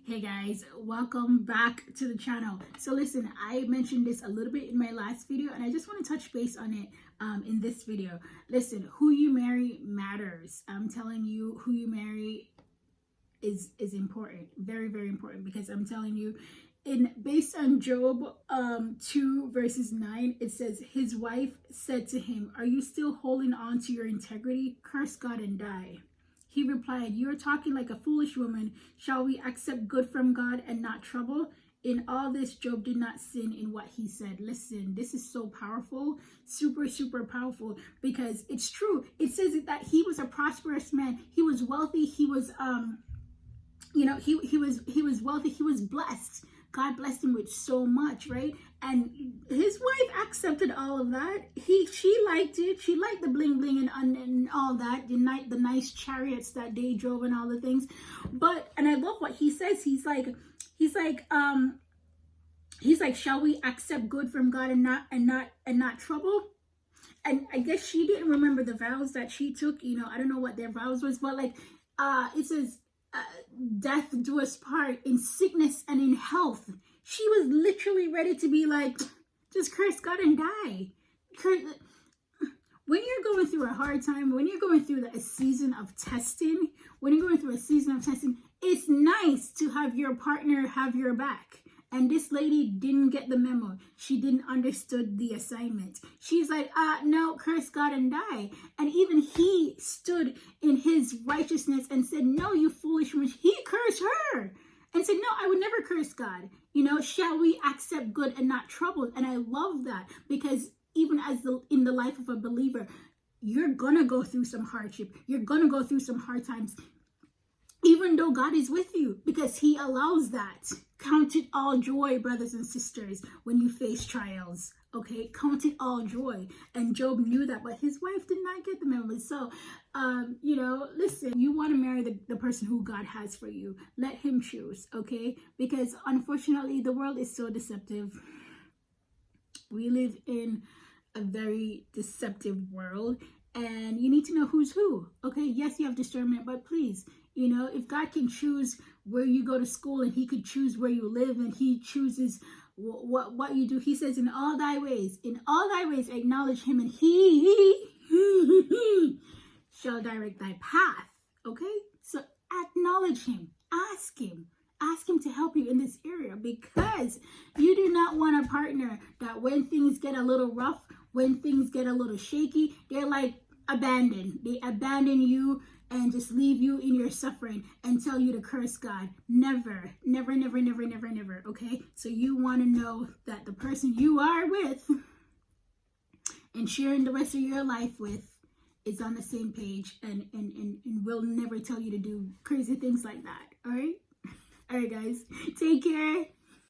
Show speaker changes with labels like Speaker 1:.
Speaker 1: Hey guys, welcome back to the channel. So listen, I mentioned this a little bit in my last video and I just want to touch base on it in this video. Listen, who you marry matters. I'm telling you, who you marry is important, very, very important, because I'm telling you, based on Job 2 verses 9, it says, his wife said to him, "Are you still holding on to your integrity? Curse God and die." He replied, "You are talking like a foolish woman. Shall we accept good from God and not trouble?" In all this, Job did not sin in what he said. Listen, this is so powerful, super, super powerful, because it's true. It says that he was a prosperous man. He was wealthy. He was, he was wealthy. He was blessed. God blessed him with so much, right? And his wife accepted all of that. She liked it. She liked the bling bling and all that, the nice chariots that they drove and all the things. And I love what he says. He's like, shall we accept good from God and not trouble? And I guess she didn't remember the vows that she took. I don't know what their vows was, but it says, death do us part, in sickness and in health. She was literally ready to be like, just curse God and die. When you're going through a hard time, when you're going through a season of testing, it's nice to have your partner have your back. And this lady didn't get the memo. She didn't understood the assignment. She's like, no, curse God and die. And even he stood in his righteousness and said, no, you foolish woman. He cursed her and said, no, I would never curse God. Shall we accept good and not trouble? And I love that, because even in the life of a believer, you're going to go through some hardship. You're going to go through some hard times, even though God is with you, because he allows that. Count it all joy, brothers and sisters, when you face trials. Okay, count it all joy. And Job knew that, but his wife did not get the memo. So, listen, you want to marry the person who God has for you. Let him choose, okay? Because unfortunately, the world is so deceptive. We live in a very deceptive world, and you need to know who's who. Okay, yes, you have discernment, but please, if God can choose where you go to school, and he could choose where you live, and he chooses what you do, he says, in all thy ways acknowledge him, and he shall direct thy path. Okay, so acknowledge him, ask him to help you in this area, because you do not want a partner that when things get a little rough, when things get a little shaky, they're like abandoned. They abandon you and just leave you in your suffering and tell you to curse God. Never, never, never, never, never, never. Okay, so you want to know that the person you are with and sharing the rest of your life with is on the same page, and will never tell you to do crazy things like that. All right, guys, take care.